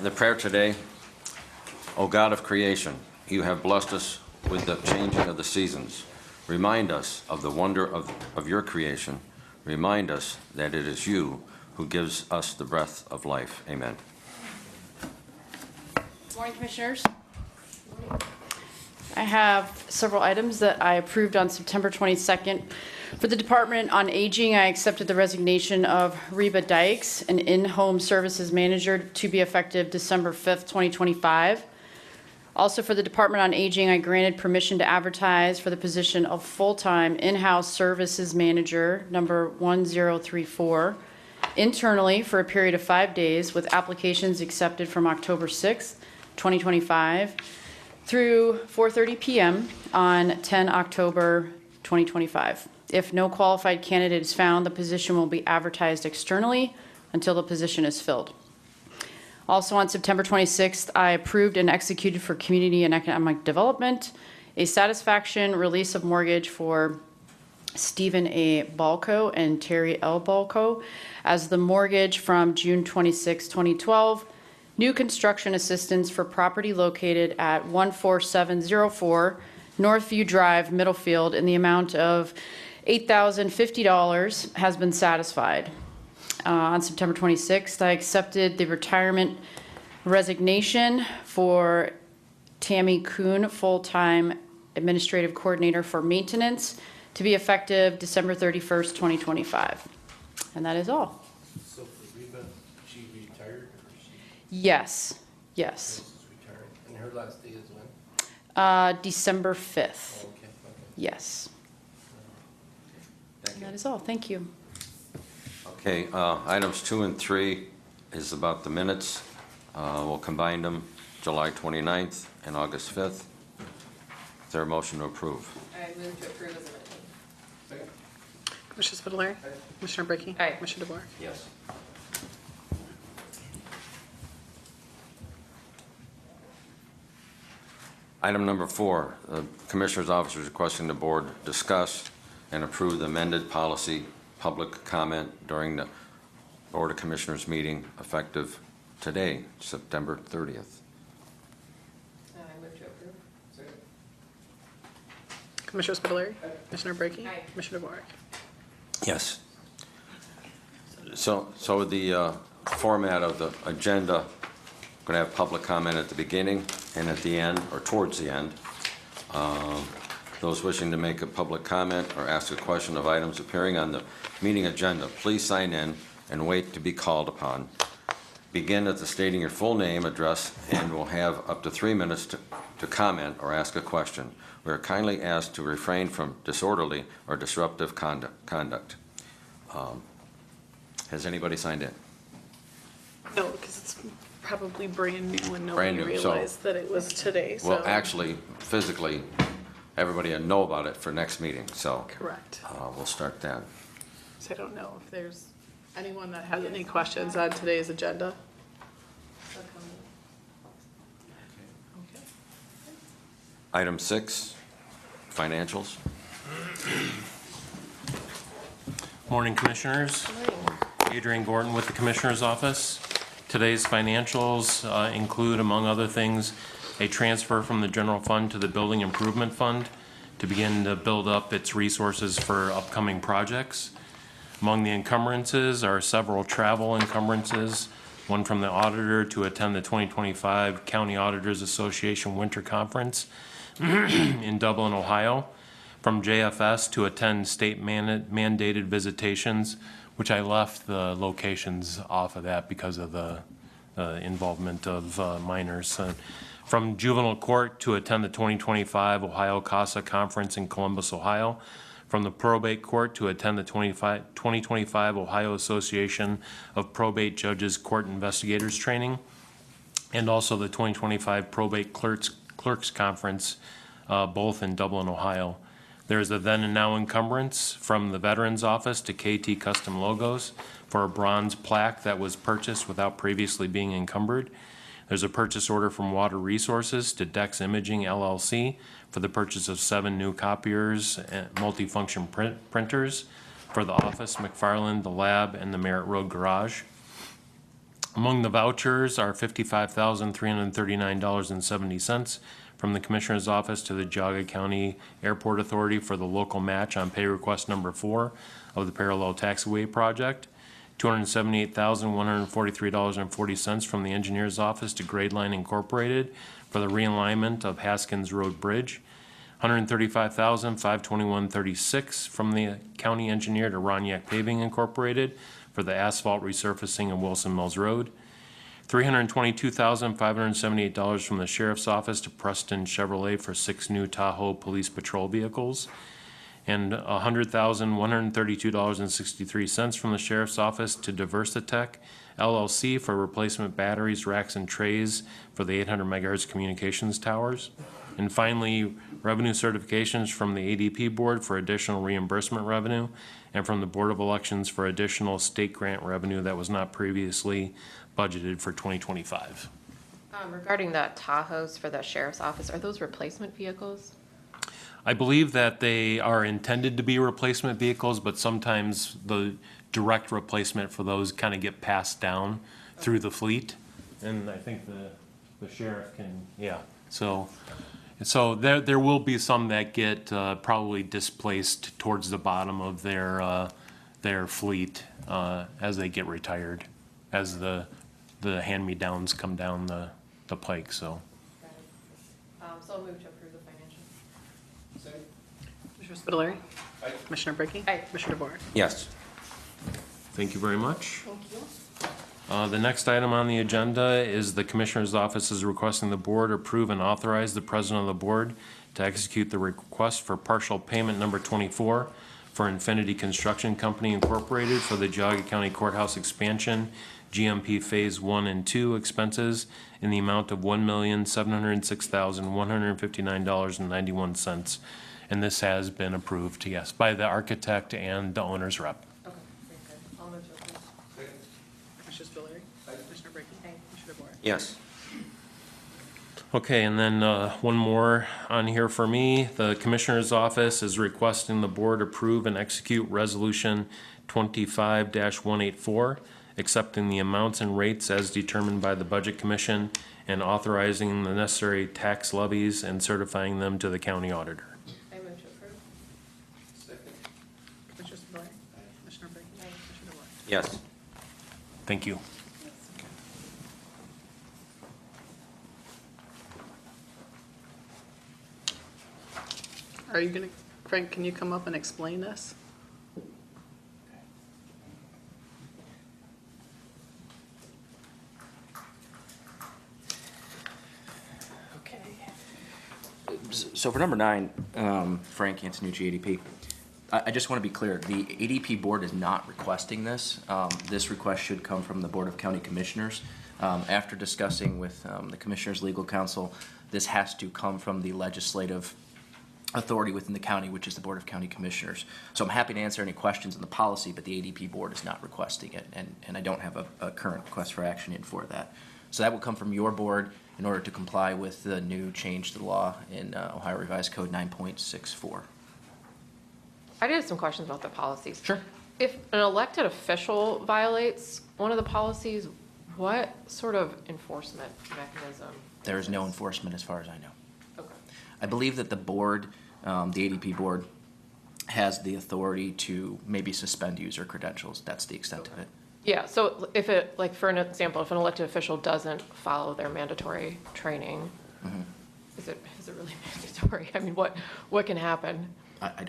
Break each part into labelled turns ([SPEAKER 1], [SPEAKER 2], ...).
[SPEAKER 1] The prayer today, O God of creation, you have blessed us with the changing of the seasons. Remind us of the wonder of your creation. Remind us that it is you who gives us the breath of life. Amen.
[SPEAKER 2] Good morning, Commissioners. I have several items that I approved on September 22nd. For the Department on Aging, I accepted the resignation of Reba Dykes, an in-home services manager, to be effective December 5th, 2025. Also for the Department on Aging, I granted permission to advertise for the position of full-time in-house services manager, number 1034, internally for a period of 5 days with applications accepted from October 6th, 2025 through 4:30 p.m. on 10 October 2025. If no qualified candidate is found, the position will be advertised externally until the position is filled. Also on September 26th, I approved and executed for Community and Economic Development a satisfaction release of mortgage for Stephen A. Balco and Terry L. Balco as the mortgage from June 26, 2012, new construction assistance for property located at 14704 Northview Drive, Middlefield, in the amount of $8,050 has been satisfied. On September 26th, I accepted the retirement resignation for Tammy Kuhn, full-time administrative coordinator for maintenance, to be effective December 31st, 2025. And that is all.
[SPEAKER 3] So for Reba, she retired or she?
[SPEAKER 2] Yes,
[SPEAKER 3] She's retired. And her last day is when?
[SPEAKER 2] December 5th.
[SPEAKER 3] Oh, okay.
[SPEAKER 2] Yes.
[SPEAKER 1] Thank
[SPEAKER 2] And
[SPEAKER 1] you.
[SPEAKER 2] that is all. Thank you.
[SPEAKER 1] Okay, items 2 and 3 is about the minutes. We'll combine them, July 29th and August 5th. Is there a motion to approve?
[SPEAKER 4] I move to approve as amended.
[SPEAKER 3] Second.
[SPEAKER 5] Commissioner Spitaleri? Commissioner Brackey?
[SPEAKER 4] Aye.
[SPEAKER 5] Commissioner DeBoer?
[SPEAKER 1] Yes. Item number 4, the Commissioner's Office is requesting the Board discuss and approve the amended policy public comment during the Board of Commissioners meeting effective today, September 30th.
[SPEAKER 4] I move to approve.
[SPEAKER 3] Second.
[SPEAKER 5] Commissioner Spitaleri? Commissioner Brackey?
[SPEAKER 4] Aye.
[SPEAKER 5] Commissioner DeBoer?
[SPEAKER 1] Yes. So the format of the agenda, going to have public comment at the beginning and at the end, or towards the end. Those wishing to make a public comment or ask a question of items appearing on the meeting agenda, please sign in and wait to be called upon. Begin at the stating your full name, address, and will have up to 3 minutes to comment or ask a question. We are kindly asked to refrain from disorderly or disruptive conduct. Has anybody signed in?
[SPEAKER 5] No, because it's probably brand new and
[SPEAKER 1] Brand
[SPEAKER 5] nobody
[SPEAKER 1] new, so-
[SPEAKER 5] realized that it was today, so.
[SPEAKER 1] Well, actually, physically, everybody will know about it for next meeting, so
[SPEAKER 5] Correct.
[SPEAKER 1] we'll start that.
[SPEAKER 5] So I don't know if there's anyone that has any questions on today's agenda. Okay.
[SPEAKER 1] Item 6, financials.
[SPEAKER 6] Morning, Commissioners. Adrian Gordon with the Commissioner's Office. Today's financials include, among other things, a transfer from the general fund to the building improvement fund to begin to build up its resources for upcoming projects. Among the encumbrances are several travel encumbrances, one from the auditor to attend the 2025 County Auditors Association Winter Conference in Dublin, Ohio, from JFS to attend state mandated visitations, which I left the locations off of that because of the involvement of minors. From juvenile court to attend the 2025 Ohio CASA Conference in Columbus, Ohio. From the probate court to attend the 2025 Ohio Association of Probate Judges Court Investigators Training. And also the 2025 Probate Clerks Conference, both in Dublin, Ohio. There's a then and now encumbrance from the Veterans Office to KT Custom Logos for a bronze plaque that was purchased without previously being encumbered. There's a purchase order from Water Resources to Dex Imaging LLC for the purchase of 7 new copiers and multifunction printers for the office, McFarland, the lab, and the Merritt Road Garage. Among the vouchers are $55,339.70 from the Commissioner's Office to the Geauga County Airport Authority for the local match on pay request number 4 of the Parallel Taxiway Project, $278,143.40 from the Engineer's Office to Gradeline Incorporated for the realignment of Haskins Road Bridge, $135,521.36 from the County Engineer to Roniak Paving Incorporated for the asphalt resurfacing of Wilson Mills Road, $322,578 from the Sheriff's Office to Preston Chevrolet for 6 new Tahoe Police Patrol vehicles, and $100,132.63 from the Sheriff's Office to Diversitech LLC for replacement batteries, racks, and trays for the 800 megahertz communications towers. And finally, revenue certifications from the ADP Board for additional reimbursement revenue, and from the Board of Elections for additional state grant revenue that was not previously budgeted for 2025.
[SPEAKER 4] Regarding the Tahoes for the sheriff's office, are those replacement vehicles?
[SPEAKER 6] I believe that they are intended to be replacement vehicles, but sometimes the direct replacement for those kind of get passed down through the fleet. And I think the sheriff can, yeah. So there will be some that get probably displaced towards the bottom of their fleet as they get retired, as the hand-me-downs come down the pike, so.
[SPEAKER 4] So I'll move to approve the financial.
[SPEAKER 3] Second.
[SPEAKER 5] Commissioner Spudler.
[SPEAKER 3] Aye.
[SPEAKER 5] Commissioner Brinkley.
[SPEAKER 4] Aye.
[SPEAKER 5] Commissioner DeBoer.
[SPEAKER 1] Yes.
[SPEAKER 6] Thank you very much.
[SPEAKER 4] Thank you.
[SPEAKER 6] The next item on the agenda is the Commissioner's Office is requesting the Board approve and authorize the President of the Board to execute the request for partial payment number 24 for Infinity Construction Company Incorporated for the Geauga County Courthouse expansion, GMP Phase 1 and 2 expenses in the amount of $1,706,159.91. And this has been approved, yes, by the architect and the owner's rep.
[SPEAKER 4] Okay, very good. I'll move to approve.
[SPEAKER 3] Second.
[SPEAKER 5] Commissioner Spudler. Commissioner Brinkley. Commissioner DeBoer.
[SPEAKER 1] Yes.
[SPEAKER 6] Okay, and then one more on here for me. The Commissioner's Office is requesting the Board approve and execute Resolution 25-184, accepting the amounts and rates as determined by the Budget Commission and authorizing the necessary tax levies and certifying them to the county auditor.
[SPEAKER 4] I move to approve.
[SPEAKER 3] Second.
[SPEAKER 5] Commissioner Spudler. Commissioner Brinkley. Commissioner DeBoer.
[SPEAKER 1] Yes.
[SPEAKER 6] Thank you.
[SPEAKER 5] Are you gonna, Frank, can you come up and explain this?
[SPEAKER 7] Okay. So for number 9, Frank Antonucci, ADP, I just want to be clear, the ADP board is not requesting this. This request should come from the Board of County Commissioners. After discussing with the Commissioners' Legal Counsel, this has to come from the legislative authority within the county, which is the Board of County Commissioners. So I'm happy to answer any questions on the policy, but the ADP board is not requesting it, and I don't have a current request for action in for that. So that will come from your board in order to comply with the new change to the law in Ohio Revised Code 9.64.
[SPEAKER 4] I did have some questions about the policies.
[SPEAKER 7] Sure.
[SPEAKER 4] If an elected official violates one of the policies, what sort of enforcement mechanism?
[SPEAKER 7] There is no enforcement as far as I know.
[SPEAKER 4] Okay.
[SPEAKER 7] I believe that the board, the ADP board, has the authority to maybe suspend user credentials. That's the extent of it.
[SPEAKER 4] Yeah, so if it, like, for an example, if an elected official doesn't follow their mandatory training, is it really mandatory? I mean, what can happen?
[SPEAKER 7] I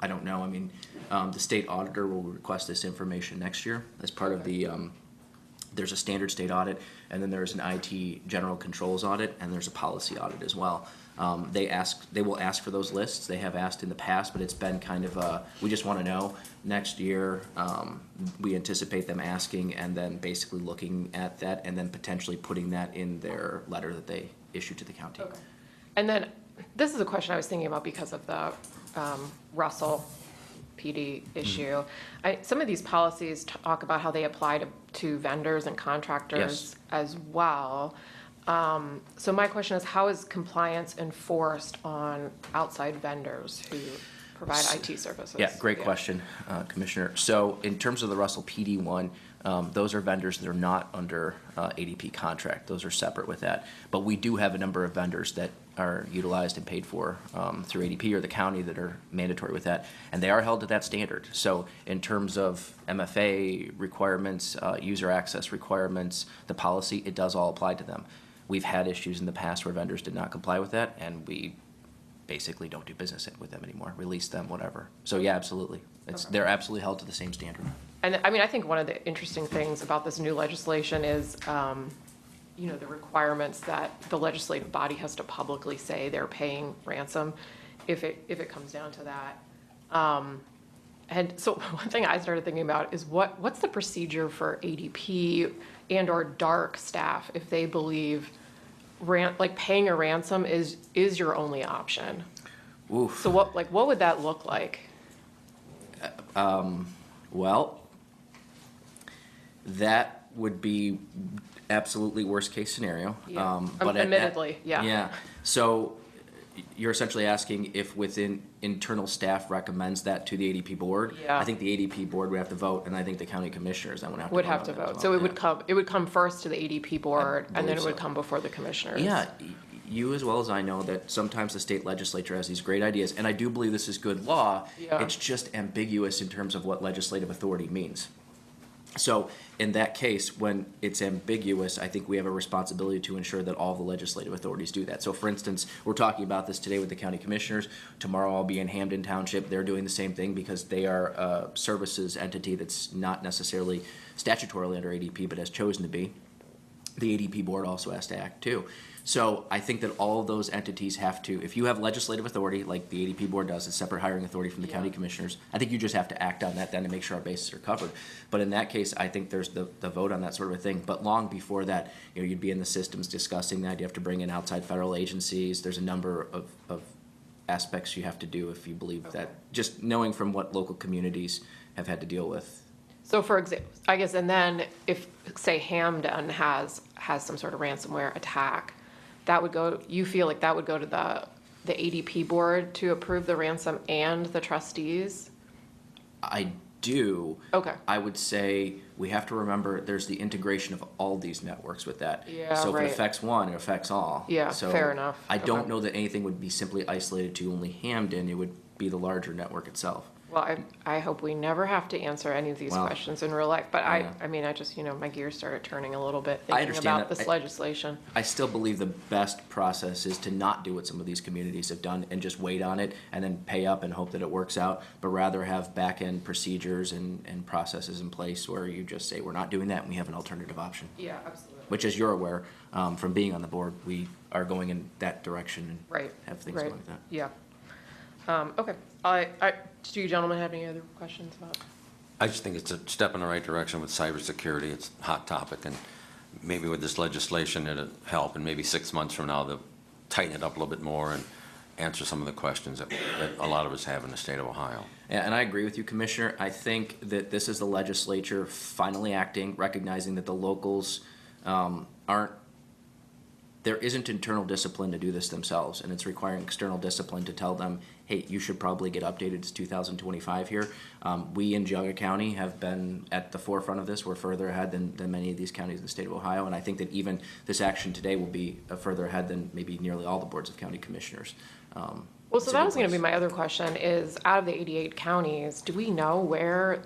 [SPEAKER 7] don't know. I mean, the state auditor will request this information next year as part of the, there's a standard state audit, and then there's an IT general controls audit, and there's a policy audit as well. They will ask for those lists. They have asked in the past, but it's been kind of we just want to know. Next year, we anticipate them asking and then basically looking at that and then potentially putting that in their letter that they issue to the county.
[SPEAKER 4] Okay. And then, this is a question I was thinking about because of the Russell PD issue. Some of these policies talk about how they apply to vendors and contractors
[SPEAKER 7] Yes.
[SPEAKER 4] as well. So my question is, how is compliance enforced on outside vendors who? provide IT services?
[SPEAKER 7] Yeah, great question, Commissioner. So in terms of the Russell PD one, those are vendors that are not under ADP contract. Those are separate with that. But we do have a number of vendors that are utilized and paid for through ADP or the county that are mandatory with that, and they are held to that standard. So in terms of MFA requirements, user access requirements, the policy, it does all apply to them. We've had issues in the past where vendors did not comply with that, and we basically don't do business with them anymore, release them, whatever. So yeah, absolutely. They're absolutely held to the same standard.
[SPEAKER 4] And I mean, I think one of the interesting things about this new legislation is, you know, the requirements that the legislative body has to publicly say they're paying ransom, if it comes down to that. And so one thing I started thinking about is what's the procedure for ADP and or dark staff if they believe like paying a ransom is your only option?
[SPEAKER 7] Oof.
[SPEAKER 4] So what would that look like?
[SPEAKER 7] Well, that would be absolutely worst case scenario.
[SPEAKER 4] Yeah.
[SPEAKER 7] But
[SPEAKER 4] Admittedly, yeah.
[SPEAKER 7] Yeah. So you're essentially asking if within internal staff recommends that to the ADP board?
[SPEAKER 4] Yeah.
[SPEAKER 7] I think the ADP board would have to vote, and I think the county commissioners then
[SPEAKER 4] Would have to
[SPEAKER 7] on that as
[SPEAKER 4] vote.
[SPEAKER 7] well.
[SPEAKER 4] So
[SPEAKER 7] Yeah.
[SPEAKER 4] it would come first to the ADP board, and then
[SPEAKER 7] believe
[SPEAKER 4] it would
[SPEAKER 7] so.
[SPEAKER 4] come before the commissioners.
[SPEAKER 7] Yeah, you as well as I know that sometimes the state legislature has these great ideas, and I do believe this is good law.
[SPEAKER 4] Yeah.
[SPEAKER 7] It's just ambiguous in terms of what legislative authority means. So in that case, when it's ambiguous, I think we have a responsibility to ensure that all the legislative authorities do that. So for instance, we're talking about this today with the county commissioners. Tomorrow I'll be in Hamden Township. They're doing the same thing because they are a services entity that's not necessarily statutorily under ADP, but has chosen to be. The ADP board also has to act too. So I think that all of those entities have to, if you have legislative authority, like the ADP board does, a separate hiring authority from the county commissioners, I think you just have to act on that then to make sure our bases are covered. But in that case, I think there's the vote on that sort of a thing. But long before that, you know, you'd be in the systems discussing that. You have to bring in outside federal agencies. There's a number of aspects you have to do if you believe that, just knowing from what local communities have had to deal with.
[SPEAKER 4] So for example, I guess, and then if, say, Hamden has some sort of ransomware attack, that would go, you feel like that would go to the ADP board to approve the ransom and the trustees?
[SPEAKER 7] I do.
[SPEAKER 4] Okay.
[SPEAKER 7] I would say we have to remember there's the integration of all these networks with that.
[SPEAKER 4] Yeah,
[SPEAKER 7] So if
[SPEAKER 4] right.
[SPEAKER 7] it affects one, it affects all.
[SPEAKER 4] Yeah,
[SPEAKER 7] So
[SPEAKER 4] fair enough.
[SPEAKER 7] I don't
[SPEAKER 4] Okay.
[SPEAKER 7] know that anything would be simply isolated to only Hamden. It would be the larger network itself.
[SPEAKER 4] Well, I hope we never have to answer any of these
[SPEAKER 7] Well,
[SPEAKER 4] questions in real life, but
[SPEAKER 7] yeah.
[SPEAKER 4] I mean, I just, you know, my gears started turning a little bit
[SPEAKER 7] I
[SPEAKER 4] thinking
[SPEAKER 7] understand
[SPEAKER 4] about
[SPEAKER 7] that.
[SPEAKER 4] this legislation.
[SPEAKER 7] I still believe the best process is to not do what some of these communities have done and just wait on it and then pay up and hope that it works out, but rather have back-end procedures and processes in place where you just say, we're not doing that and we have an alternative option.
[SPEAKER 4] Yeah, absolutely.
[SPEAKER 7] Which, as you're aware, from being on the board, we are going in that direction and
[SPEAKER 4] Right.
[SPEAKER 7] have things
[SPEAKER 4] Right.
[SPEAKER 7] going like that.
[SPEAKER 4] Yeah. Okay. Do you gentlemen have any other questions about?
[SPEAKER 1] I just think it's a step in the right direction with cybersecurity. It's a hot topic, and maybe with this legislation, it'll help, and maybe 6 months from now, they'll tighten it up a little bit more and answer some of the questions that a lot of us have in the state of Ohio.
[SPEAKER 7] And I agree with you, Commissioner. I think that this is the legislature finally acting, recognizing that the locals there isn't internal discipline to do this themselves, and it's requiring external discipline to tell them, hey, you should probably get updated. It's 2025 here. We in Geauga County have been at the forefront of this. We're further ahead than many of these counties in the state of Ohio, and I think that even this action today will be further ahead than maybe nearly all the boards of county commissioners.
[SPEAKER 4] Well,
[SPEAKER 7] It's
[SPEAKER 4] so
[SPEAKER 7] a
[SPEAKER 4] that
[SPEAKER 7] good
[SPEAKER 4] was going to be
[SPEAKER 7] place.
[SPEAKER 4] my other question is, out of the 88 counties, do we know where,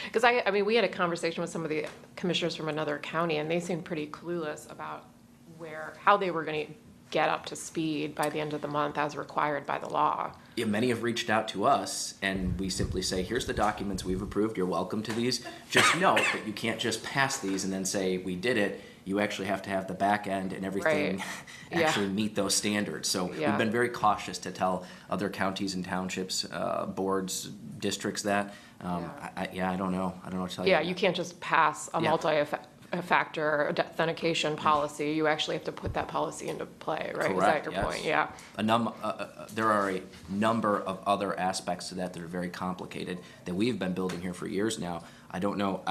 [SPEAKER 4] because I mean, we had a conversation with some of the commissioners from another county, and they seemed pretty clueless about how they were going to get up to speed by the end of the month as required by the law.
[SPEAKER 7] Yeah, many have reached out to us, and we simply say, here's the documents we've approved, you're welcome to these. Just note that you can't just pass these and then say, we did it. You actually have to have the back end and everything
[SPEAKER 4] Right. Yeah.
[SPEAKER 7] actually meet those standards. So
[SPEAKER 4] Yeah.
[SPEAKER 7] we've been very cautious to tell other counties and townships, boards, districts that. I don't know. I don't know what to tell you.
[SPEAKER 4] Yeah, you can't just pass a
[SPEAKER 7] Yeah.
[SPEAKER 4] multi-factor authentication policy. You actually have to put that policy into play, right?
[SPEAKER 7] Correct,
[SPEAKER 4] Is that your
[SPEAKER 7] yes.
[SPEAKER 4] point? Yeah.
[SPEAKER 7] There are a number of other aspects to that that are very complicated that we've been building here for years now. I don't know.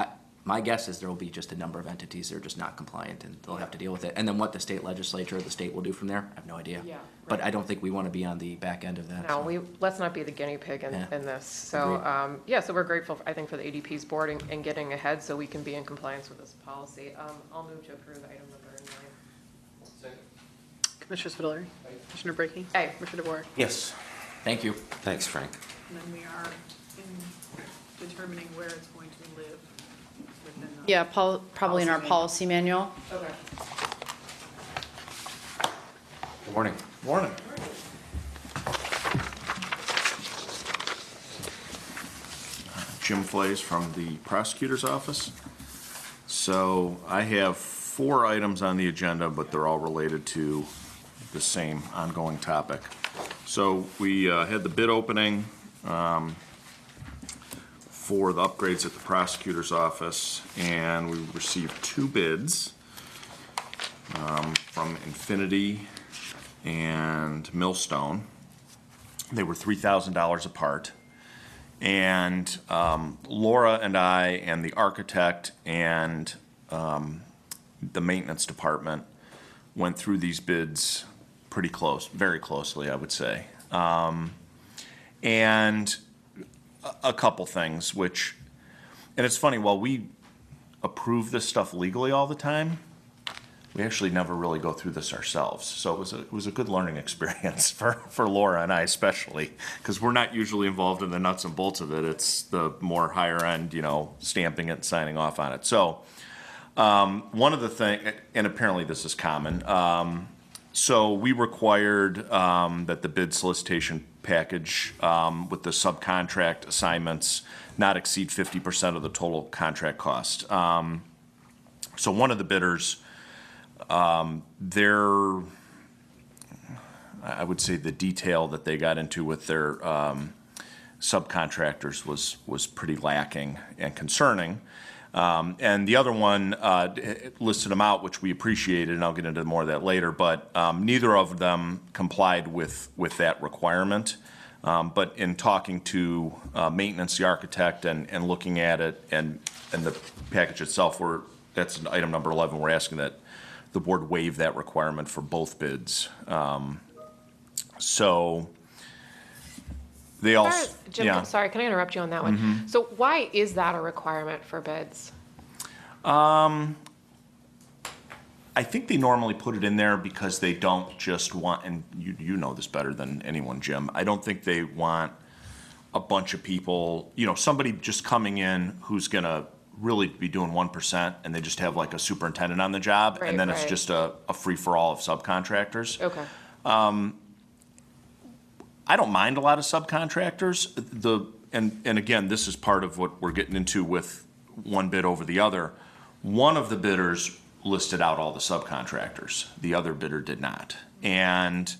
[SPEAKER 7] My guess is there will be just a number of entities that are just not compliant, and they'll have to deal with it. And then what the state legislature or the state will do from there, I have no idea.
[SPEAKER 4] Yeah,
[SPEAKER 7] But
[SPEAKER 4] right.
[SPEAKER 7] I don't think we want to be on the back end of that.
[SPEAKER 4] No,
[SPEAKER 7] so.
[SPEAKER 4] let's not be the guinea pig in
[SPEAKER 7] Yeah.
[SPEAKER 4] this. So, yeah, so we're grateful, I think, for the ADP's board and getting ahead so we can be in compliance with this policy. I'll move to approve item number 9.
[SPEAKER 3] Second.
[SPEAKER 5] Commissioner Spudler. Commissioner Brackey.
[SPEAKER 4] Aye.
[SPEAKER 5] Commissioner DeWort.
[SPEAKER 1] Yes.
[SPEAKER 7] Thank you.
[SPEAKER 1] Thanks, Frank.
[SPEAKER 5] And then we are in determining where it's going to live within the.
[SPEAKER 2] Yeah, probably in our policy manual.
[SPEAKER 4] Okay.
[SPEAKER 1] Good morning.
[SPEAKER 8] Morning. Jim Flays from the prosecutor's office. So I have 4 items on the agenda, but they're all related to the same ongoing topic. So we had the bid opening for the upgrades at the prosecutor's office, and we received 2 bids from Infinity and Millstone. They were $3,000 apart. And Laura and I and the architect and the maintenance department went through these bids pretty close, very closely, I would say. And a couple things, which, and it's funny, while we approve this stuff legally all the time, we actually never really go through this ourselves. So it was a good learning experience for Laura and I especially, because we're not usually involved in the nuts and bolts of it. It's the more higher end, stamping it and signing off on it. So one of the things, and apparently this is common, so we required that the bid solicitation package with the subcontract assignments not exceed 50% of the total contract cost. So one of the bidders, I would say the detail that they got into with their subcontractors was pretty lacking and concerning. And the other one listed them out, which we appreciated, and I'll get into more of that later, but neither of them complied with that requirement. But in talking to maintenance, the architect, and looking at it and the package itself, that's item number 11, we're asking that the board waive that requirement for both bids. So they also,
[SPEAKER 4] Jim,
[SPEAKER 8] yeah.
[SPEAKER 4] sorry, can I interrupt you on that one? So why is that a requirement for bids?
[SPEAKER 8] I think they normally put it in there because they don't just want, and you know this better than anyone, Jim, I don't think they want a bunch of people, somebody just coming in who's gonna really be doing 1%, and they just have like a superintendent on the job,
[SPEAKER 4] Right,
[SPEAKER 8] and then it's
[SPEAKER 4] right.
[SPEAKER 8] just a free-for-all of subcontractors.
[SPEAKER 4] Okay.
[SPEAKER 8] I don't mind a lot of subcontractors. And again, this is part of what we're getting into with one bid over the other. One of the bidders listed out all the subcontractors. The other bidder did not. And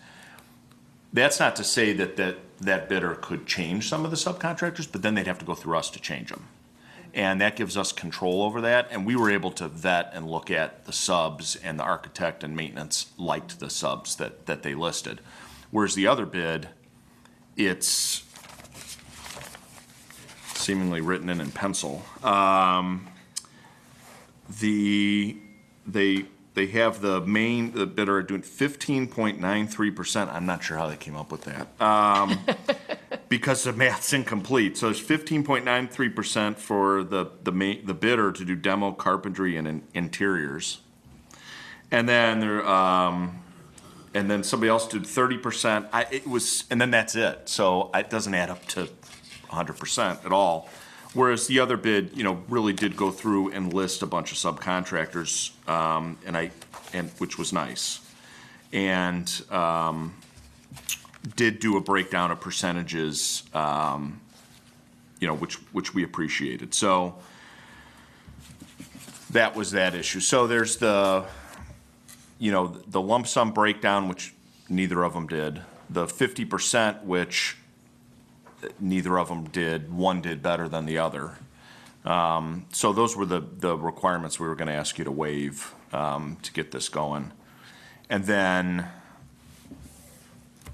[SPEAKER 8] that's not to say that bidder could change some of the subcontractors, but then they'd have to go through us to change them. And that gives us control over that. And we were able to vet and look at the subs, and the architect and maintenance liked the subs that they listed. Whereas the other bid, it's seemingly written in pencil. They have the bidder doing 15.93%. I'm not sure how they came up with that. Because the math's incomplete. So it's 15.93% for the bidder to do demo, carpentry, and interiors. And then and then somebody else did 30%. And then that's it. So it doesn't add up to 100% at all. Whereas the other bid, really did go through and list a bunch of subcontractors, which was nice, and did do a breakdown of percentages, which we appreciated. So that was that issue. So there's the lump sum breakdown, which neither of them did. The 50%, which neither of them did. One did better than the other. So those were the requirements we were going to ask you to waive to get this going. And then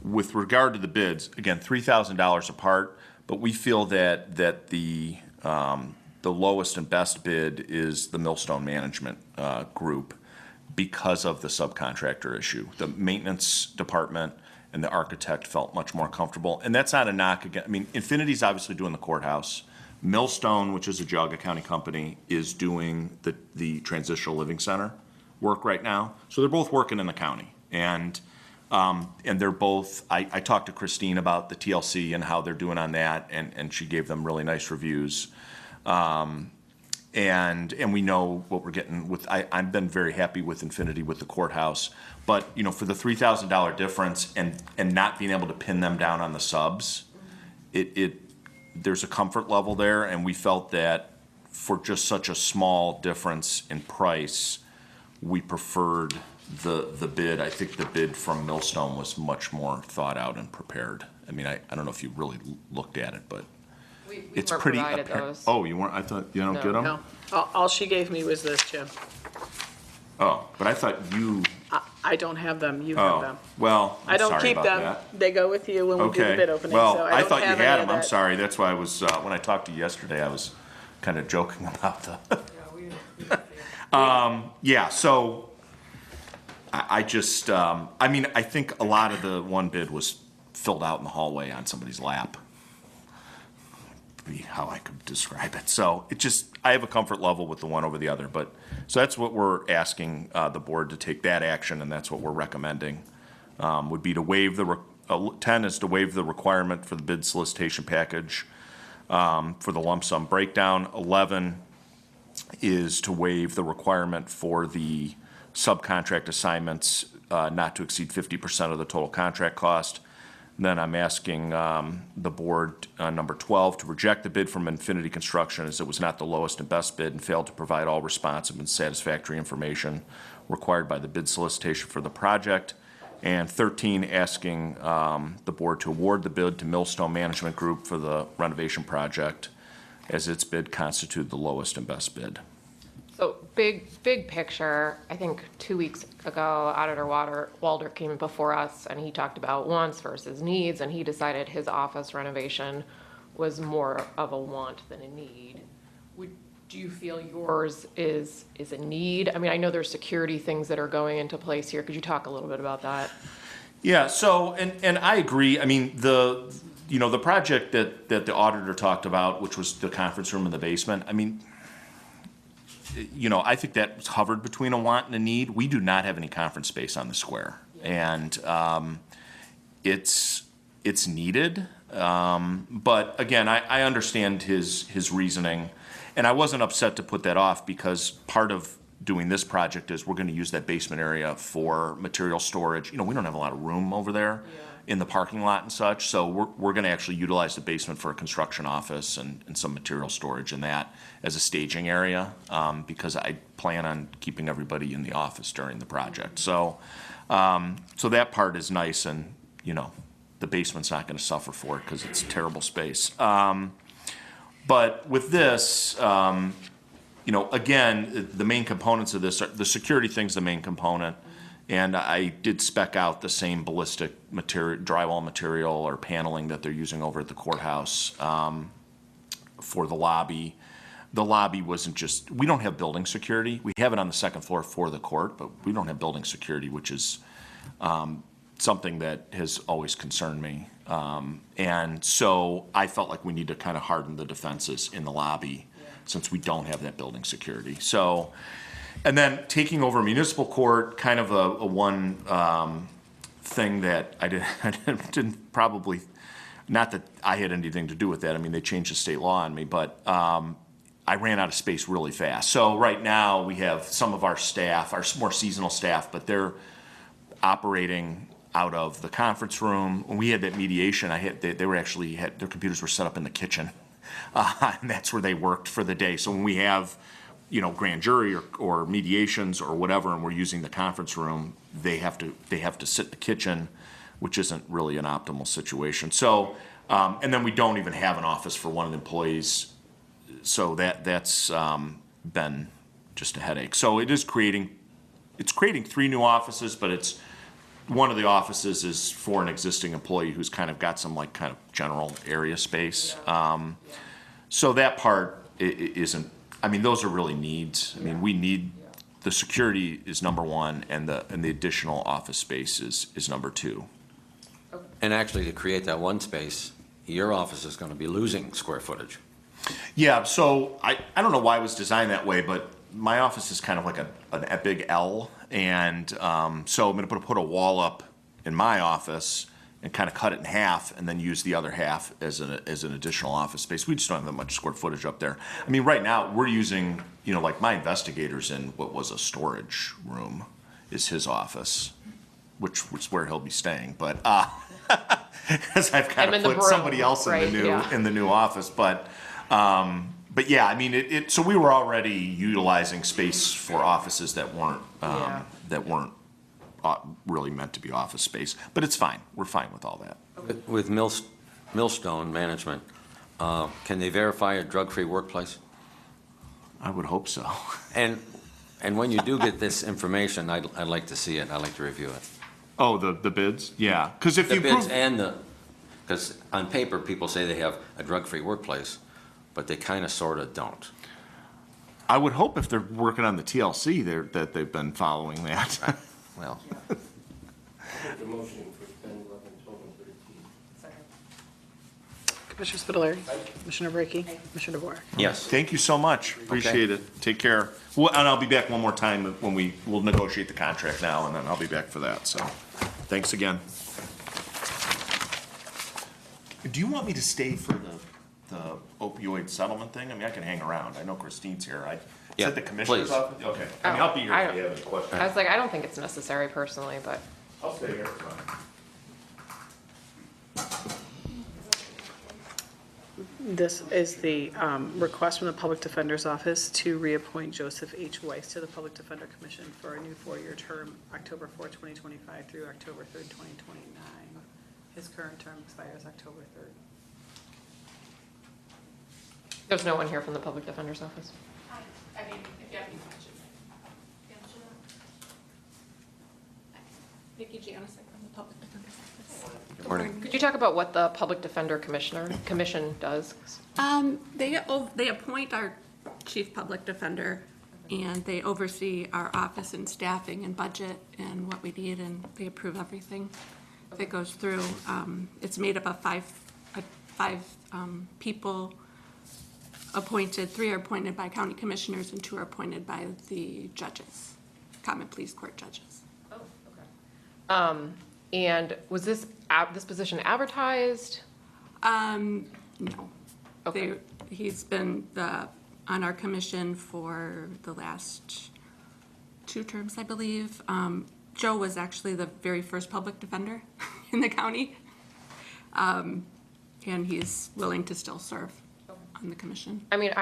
[SPEAKER 8] with regard to the bids, again, $3,000 apart, but we feel that the the lowest and best bid is the Millstone Management Group because of the subcontractor issue. The maintenance department and the architect felt much more comfortable. And that's not a knock again. I mean, Infinity's obviously doing the courthouse. Millstone, which is a Geauga County company, is doing the transitional living center work right now. So they're both working in the county. And they're both, I talked to Christine about the TLC and how they're doing on that, and she gave them really nice reviews. And we know what we're getting with, I've been very happy with Infinity with the courthouse. But, you know, for the $3,000 difference and not being able to pin them down on the subs, there's a comfort level there, and we felt that for just such a small difference in price, we preferred the bid. I think the bid from Millstone was much more thought out and prepared. I mean, I don't know if you really looked at it, but
[SPEAKER 4] We
[SPEAKER 8] it's
[SPEAKER 4] weren't
[SPEAKER 8] pretty
[SPEAKER 4] provided
[SPEAKER 8] apparent.
[SPEAKER 4] those.
[SPEAKER 8] Oh, you weren't? I thought you don't
[SPEAKER 4] No.
[SPEAKER 8] get them.
[SPEAKER 5] No, all she gave me was this, Jim.
[SPEAKER 8] Oh, but I thought you.
[SPEAKER 5] I don't have them, you have
[SPEAKER 8] Oh,
[SPEAKER 5] them.
[SPEAKER 8] well,
[SPEAKER 5] I
[SPEAKER 8] I'm
[SPEAKER 5] don't
[SPEAKER 8] sorry
[SPEAKER 5] keep
[SPEAKER 8] about
[SPEAKER 5] them.
[SPEAKER 8] that.
[SPEAKER 5] They go with you when we do the
[SPEAKER 8] Okay.
[SPEAKER 5] bid opening,
[SPEAKER 8] Well,
[SPEAKER 5] so
[SPEAKER 8] I
[SPEAKER 5] I don't
[SPEAKER 8] thought you
[SPEAKER 5] have
[SPEAKER 8] had
[SPEAKER 5] any
[SPEAKER 8] them.
[SPEAKER 5] of
[SPEAKER 8] I'm
[SPEAKER 5] that.
[SPEAKER 8] sorry. That's why I was when I talked to you yesterday, I was kind of joking about the. Yeah. So I just I mean, I think a lot of the one bid was filled out in the hallway on somebody's lap. Be how I could describe it. So it just, I have a comfort level with the one over the other, but, so that's what we're asking the board to take that action, and that's what we're recommending. Would be to waive 10 is to waive the requirement for the bid solicitation package for the lump sum breakdown. 11 is to waive the requirement for the subcontract assignments not to exceed 50% of the total contract cost. Then I'm asking the board, number 12, to reject the bid from Infinity Construction as it was not the lowest and best bid and failed to provide all responsive and satisfactory information required by the bid solicitation for the project. And 13, asking the board to award the bid to Millstone Management Group for the renovation project as its bid constituted the lowest and best bid.
[SPEAKER 4] So big picture, I think 2 weeks ago, Auditor Walder came before us and he talked about wants versus needs, and he decided his office renovation was more of a want than a need. Do you feel yours is a need? I mean, I know there's security things that are going into place here. Could you talk a little bit about that?
[SPEAKER 8] Yeah, so, and I agree, I mean, the project that the auditor talked about, which was the conference room in the basement, I mean, I think that hovered between a want and a need. We do not have any conference space on the square, and it's needed. But again, I understand his reasoning, and I wasn't upset to put that off because part of doing this project is we're going to use that basement area for material storage. We don't have a lot of room over there in the parking lot and such, so we're going to actually utilize the basement for a construction office and some material storage in that as a staging area, because I plan on keeping everybody in the office during the project. So that part is nice, and the basement's not going to suffer for it because it's terrible space. But with this, again, the main components of this are the security thing's the main component. And I did spec out the same ballistic material, drywall material or paneling that they're using over at the courthouse for the lobby. The lobby wasn't just, we don't have building security. We have it on the second floor for the court, but we don't have building security, which is something that has always concerned me. And so I felt like we need to kind of harden the defenses in the lobby since we don't have that building security. So. And then taking over municipal court, kind of a one thing that I didn't probably, not that I had anything to do with that. I mean, they changed the state law on me, but I ran out of space really fast. So right now we have some of our staff, our more seasonal staff, but they're operating out of the conference room. When we had that mediation, they were actually their computers were set up in the kitchen, and that's where they worked for the day. So when we have grand jury or mediations or whatever, and we're using the conference room, they have to sit in the kitchen, which isn't really an optimal situation. So, and then we don't even have an office for one of the employees, so that's been just a headache. So it's creating 3 new offices, but one of the offices is for an existing employee who's kind of got some kind of general area space. So that part isn't, I mean, those are really needs. I mean, we need, the security is number one, and the additional office space is number two.
[SPEAKER 1] And actually, to create that one space, your office is going to be losing square footage.
[SPEAKER 8] Yeah, so I don't know why it was designed that way, but my office is kind of like a big L, and so I'm going to put a wall up in my office and kind of cut it in half, and then use the other half as an additional office space. We just don't have that much square footage up there. I mean, right now we're using, you know, like my investigator's in what was a storage room is his office, which is where he'll be staying, but because I've kind of put somebody else in the new office, but yeah, I mean, so we were already utilizing space for offices that weren't really meant to be office space, but it's fine. We're fine with all that.
[SPEAKER 1] With Millstone Management, can they verify a drug-free workplace?
[SPEAKER 8] I would hope so.
[SPEAKER 1] And when you do get this information, I'd like to see it. I'd like to review it.
[SPEAKER 8] Oh, the bids? Yeah, because if
[SPEAKER 1] The
[SPEAKER 8] you
[SPEAKER 1] bids
[SPEAKER 8] prove,
[SPEAKER 1] and because on paper, people say they have a drug-free workplace, but they kind of, sort of don't.
[SPEAKER 8] I would hope if they're working on the TLC, that they've been following that.
[SPEAKER 1] Well,
[SPEAKER 3] The motion for 10, 11, 12, and 13.
[SPEAKER 9] Commissioner Spitaleri. Commissioner Brackey. Commissioner DeVore.
[SPEAKER 1] yes.
[SPEAKER 8] Thank you so much. Appreciate it. Take care. Well, and I'll be back one more time when we'll negotiate the contract now, and then I'll be back for that. So, thanks again. Do you want me to stay for the opioid settlement thing? I mean, I can hang around. I know Christine's here.
[SPEAKER 1] Yeah,
[SPEAKER 8] Is that the commissioner's
[SPEAKER 1] please.
[SPEAKER 8] office? Okay. I mean, I'll be here if you have any questions.
[SPEAKER 4] I was like, I don't think it's necessary personally, but
[SPEAKER 8] I'll stay here.
[SPEAKER 9] This is the request from the Public Defender's Office to reappoint Joseph H. Weiss to the Public Defender Commission for a new 4-year term, October 4, 2025 through October 3, 2029. His current term expires October 3rd.
[SPEAKER 4] there's no one here from the Public Defender's Office.
[SPEAKER 2] I mean, if you have any questions.
[SPEAKER 10] Vicki Giannis from the Public Defender's Office.
[SPEAKER 1] Good morning.
[SPEAKER 4] Could you talk about what the Public Defender Commission does?
[SPEAKER 10] They appoint our chief public defender, and they oversee our office and staffing and budget and what we need, and they approve everything that goes through. It's made up of five people appointed. 3 are appointed by county commissioners, and 2 are appointed by the judges, common pleas court judges.
[SPEAKER 4] Oh, okay. And was this position advertised?
[SPEAKER 10] No.
[SPEAKER 4] Okay.
[SPEAKER 10] He's been on our commission for the last 2 terms, I believe. Joe was actually the very first public defender in the county. And he's willing to still serve on the commission.
[SPEAKER 4] I mean,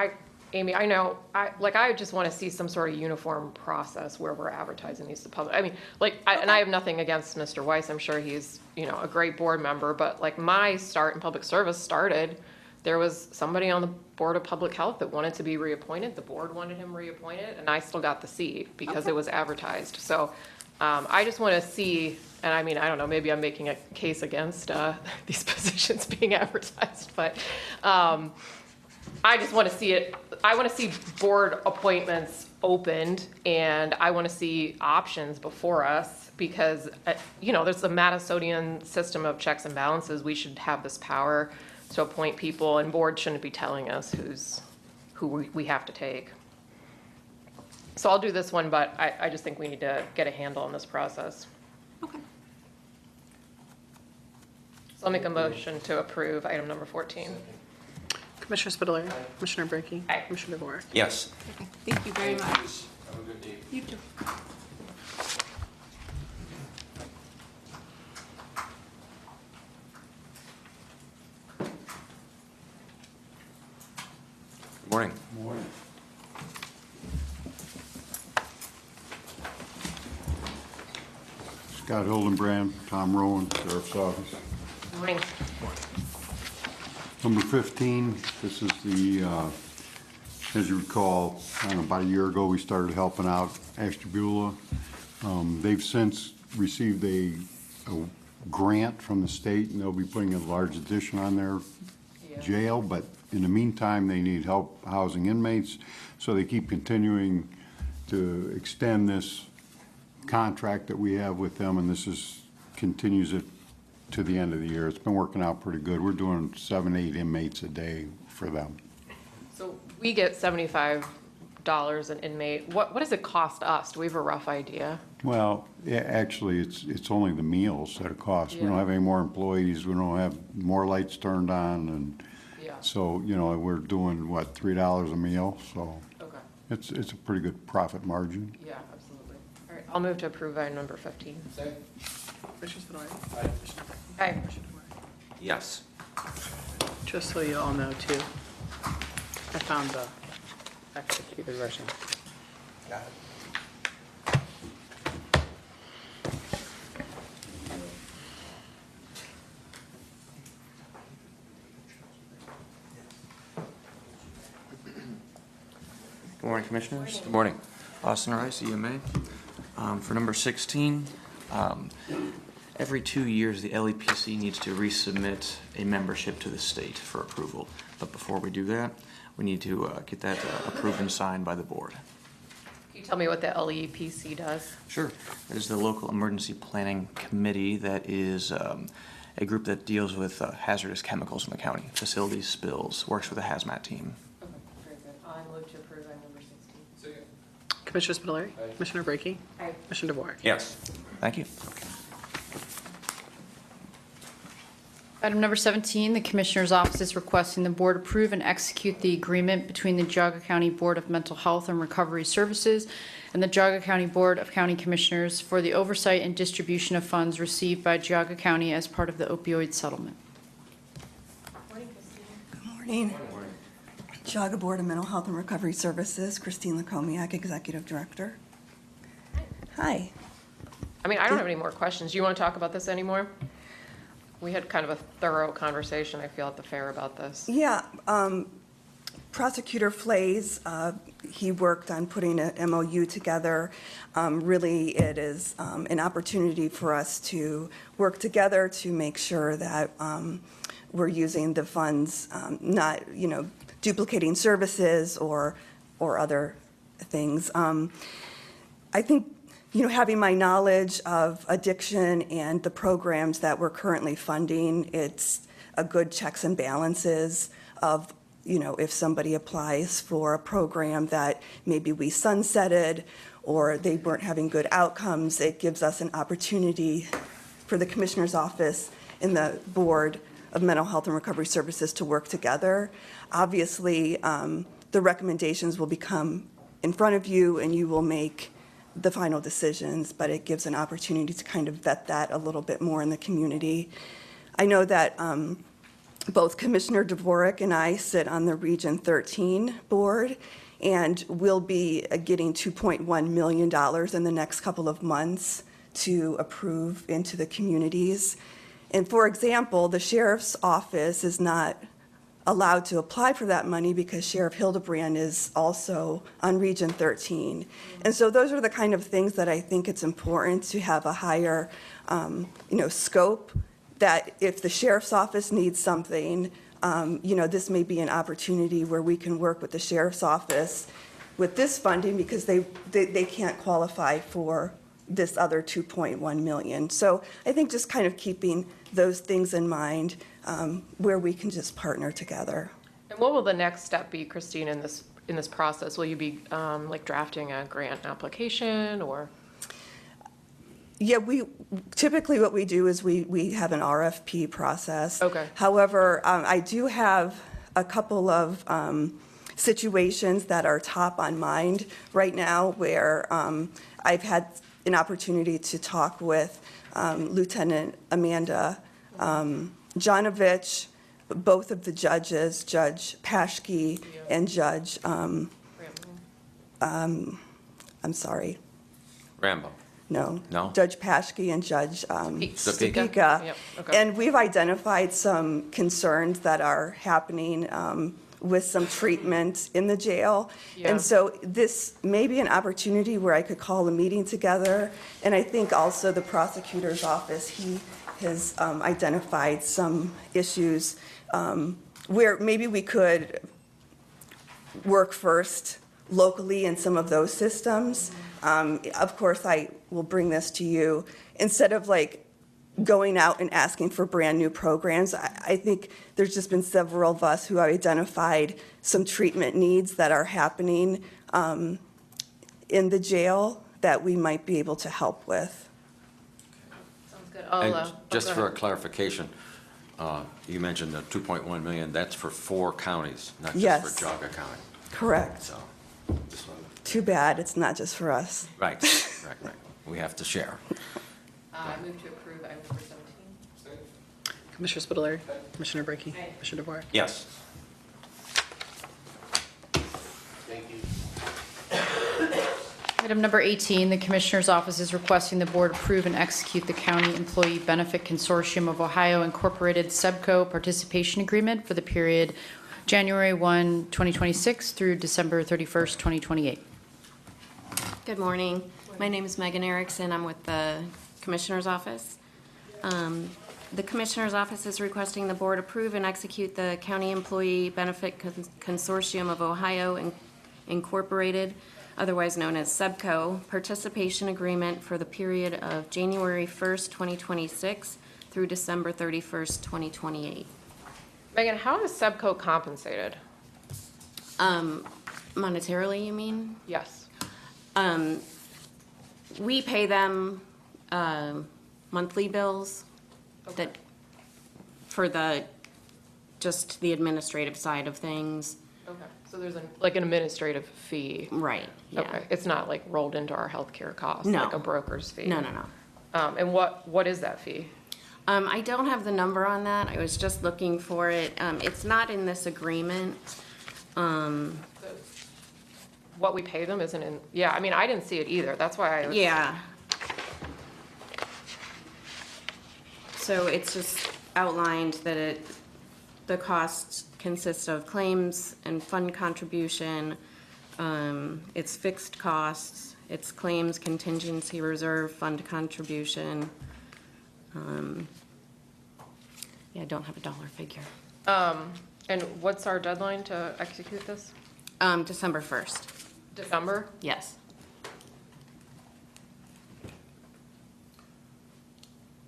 [SPEAKER 4] Amy, I know, I just want to see some sort of uniform process where we're advertising these to public. I mean, and I have nothing against Mr. Weiss. I'm sure he's, a great board member, but like my start in public service started, there was somebody on the Board of Public Health that wanted to be reappointed. The board wanted him reappointed, and I still got the seat because it was advertised. So I just want to see, and I mean, I don't know, maybe I'm making a case against these positions being advertised, but I just want to see it. I want to see board appointments opened, and I want to see options before us because, there's the Madisonian system of checks and balances. We should have this power to appoint people, and board shouldn't be telling us who we have to take. So I'll do this one, but I just think we need to get a handle on this process.
[SPEAKER 10] Okay.
[SPEAKER 4] So I'll make a motion to approve item number 14.
[SPEAKER 9] Commissioner Spitaleri. Commissioner Brackey.
[SPEAKER 4] Aye.
[SPEAKER 9] Commissioner DeVore.
[SPEAKER 1] Yes.
[SPEAKER 10] Okay. Thank you very much.
[SPEAKER 3] Have a good day.
[SPEAKER 10] You too.
[SPEAKER 1] Good morning.
[SPEAKER 3] Morning.
[SPEAKER 11] Scott Hildenbrand, Tom Rowan, Sheriff's Office.
[SPEAKER 4] Morning.
[SPEAKER 11] Number 15, this is the, as you recall, about a year ago, we started helping out Ashtabula. They've since received a grant from the state, and they'll be putting a large addition on their jail, but in the meantime, they need help housing inmates, so they keep continuing to extend this contract that we have with them, and continues it to the end of the year. It's been working out pretty good. We're doing 7, 8 inmates a day for them.
[SPEAKER 4] So we get $75 an inmate. What does it cost us? Do we have a rough idea?
[SPEAKER 11] Well, yeah, actually, it's only the meals that it costs. We don't
[SPEAKER 4] Yeah.
[SPEAKER 11] have any more employees, we don't have more lights turned on, and
[SPEAKER 4] Yeah.
[SPEAKER 11] so, we're doing, what, $3 a meal? So
[SPEAKER 4] Okay.
[SPEAKER 11] it's a pretty good profit margin.
[SPEAKER 4] Yeah, absolutely. All right, I'll move to approve item number 15.
[SPEAKER 9] Commissioner Spillier. Aye.
[SPEAKER 4] Aye.
[SPEAKER 9] Commissioner DeWart.
[SPEAKER 1] Yes.
[SPEAKER 9] Just so you all know, too, I found the executed version.
[SPEAKER 7] Good morning, Commissioners. Good morning. Austin Rice, EMA. For number 16, every 2 years, the LEPC needs to resubmit a membership to the state for approval. But before we do that, we need to get that approved and signed by the board.
[SPEAKER 4] Can you tell me what the LEPC does?
[SPEAKER 7] Sure. That is the Local Emergency Planning Committee. That is a group that deals with hazardous chemicals in the county, facilities, spills, works with a hazmat team.
[SPEAKER 4] Okay, very good. I move to approve item number 16.
[SPEAKER 9] Commissioner Spillier. Commissioner Brackey.
[SPEAKER 4] Aye.
[SPEAKER 9] Commissioner DeWart.
[SPEAKER 1] Yes.
[SPEAKER 7] Thank you.
[SPEAKER 2] Item number 17, the Commissioner's Office is requesting the Board approve and execute the agreement between the Geauga County Board of Mental Health and Recovery Services and the Geauga County Board of County Commissioners for the oversight and distribution of funds received by Geauga County as part of the opioid settlement.
[SPEAKER 12] Good morning. Geauga Board of Mental Health and Recovery Services, Christine Lakomiak, Executive Director. Hi.
[SPEAKER 4] I mean, I don't have any more questions. Do you want to talk about this anymore? We had kind of a thorough conversation, I feel, at the fair about this.
[SPEAKER 12] Yeah, Prosecutor Flays, he worked on putting an MOU together. Really, it is an opportunity for us to work together to make sure that we're using the funds, not, duplicating services or other things. I think, having my knowledge of addiction and the programs that we're currently funding, it's a good checks and balances of, if somebody applies for a program that maybe we sunsetted or they weren't having good outcomes, it gives us an opportunity for the Commissioner's Office and the Board of Mental Health and Recovery Services to work together. Obviously, the recommendations will become in front of you and you will make the final decisions, but it gives an opportunity to kind of vet that a little bit more in the community. I know that both Commissioner Dvorak and I sit on the Region 13 board, and we'll be getting $2.1 million in the next couple of months to approve into the communities. And for example, the Sheriff's Office is not allowed to apply for that money because Sheriff Hildebrand is also on Region 13. And so those are the kind of things that I think it's important to have a higher, scope, that if the Sheriff's Office needs something, this may be an opportunity where we can work with the Sheriff's Office with this funding because they can't qualify for this other $2.1 million. So I think just kind of keeping those things in mind, where we can just partner together.
[SPEAKER 4] And what will the next step be, Christine, in this process? Will you be drafting a grant application or?
[SPEAKER 12] Yeah, typically what we do is we have an RFP process.
[SPEAKER 4] Okay.
[SPEAKER 12] However, I do have a couple of situations that are top on mind right now where I've had an opportunity to talk with Lieutenant Amanda Janovich, both of the judges, Judge Paschke and Judge, I'm sorry.
[SPEAKER 1] Rambo.
[SPEAKER 12] No.
[SPEAKER 1] No?
[SPEAKER 12] Judge Paschke and Judge
[SPEAKER 1] Stepika.
[SPEAKER 12] Stepika.
[SPEAKER 4] Yep, okay.
[SPEAKER 12] And we've identified some concerns that are happening with some treatment in the jail.
[SPEAKER 4] Yeah.
[SPEAKER 12] And so this may be an opportunity where I could call a meeting together. And I think also the prosecutor's office, he has identified some issues where maybe we could work first locally in some of those systems. Of course, I will bring this to you. Instead of like going out and asking for brand-new programs, I think there's just been several of us who have identified some treatment needs that are happening in the jail that we might be able to help with.
[SPEAKER 4] Sounds good.
[SPEAKER 1] And just for a clarification, you mentioned the 2.1 million, that's for 4 counties, not just
[SPEAKER 12] Yes.
[SPEAKER 1] for Geauga County.
[SPEAKER 12] Correct.
[SPEAKER 1] So, just wanted
[SPEAKER 12] Too bad it's not just for us.
[SPEAKER 1] right. We have to share.
[SPEAKER 4] I move to approve item number 17.
[SPEAKER 9] Commissioner Spitaleri, Commissioner Brackey, Commissioner DeVore.
[SPEAKER 1] Yes.
[SPEAKER 3] Thank you.
[SPEAKER 2] Item number 18, the Commissioner's Office is requesting the Board approve and execute the County Employee Benefit Consortium of Ohio Incorporated Subco Participation Agreement for the period January 1, 2026 through December 31st, 2028.
[SPEAKER 13] Good morning. My name is Megan Erickson. I'm with the Commissioner's Office. The Commissioner's Office is requesting the Board approve and execute the County Employee Benefit Consortium of Ohio Incorporated, otherwise known as Subco, participation agreement for the period of January 1st, 2026 through December 31st, 2028.
[SPEAKER 4] Megan, how is Subco compensated?
[SPEAKER 13] Monetarily, you mean?
[SPEAKER 4] Yes.
[SPEAKER 13] We pay them monthly bills that, for just the administrative side of things.
[SPEAKER 4] Okay, so there's like an administrative fee.
[SPEAKER 13] Right, yeah.
[SPEAKER 4] Okay, it's not like rolled into our healthcare costs,
[SPEAKER 13] No.
[SPEAKER 4] like a broker's fee?
[SPEAKER 13] No, no, no.
[SPEAKER 4] And what is that fee?
[SPEAKER 13] I don't have the number on that. I was just looking for it. It's not in this agreement.
[SPEAKER 4] What we pay them isn't in, yeah, I mean, I didn't see it either, that's why I was.
[SPEAKER 13] Yeah. So it's just outlined that the costs consist of claims and fund contribution. It's fixed costs. It's claims contingency reserve, fund contribution. Yeah, I don't have a dollar figure.
[SPEAKER 4] And what's our deadline to execute this?
[SPEAKER 13] December 1st.
[SPEAKER 4] December?
[SPEAKER 13] Yes.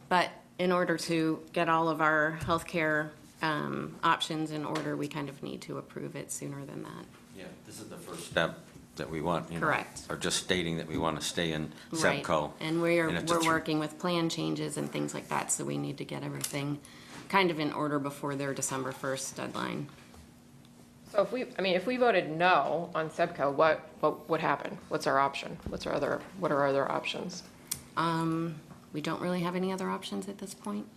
[SPEAKER 13] But in order to get all of our healthcare options in order, we kind of need to approve it sooner than that.
[SPEAKER 1] Yeah, this is the first step that we want, you know.
[SPEAKER 13] Correct.
[SPEAKER 1] Or just stating that we want to stay in
[SPEAKER 13] Right.
[SPEAKER 1] Subco.
[SPEAKER 13] And we're
[SPEAKER 1] it's a
[SPEAKER 13] working with plan changes and things like that, so we need to get everything kind of in order before their December 1st deadline.
[SPEAKER 4] So if we voted no on Subco, what would happen? What's our option? What are our other options?
[SPEAKER 13] We don't really have any other options at this point.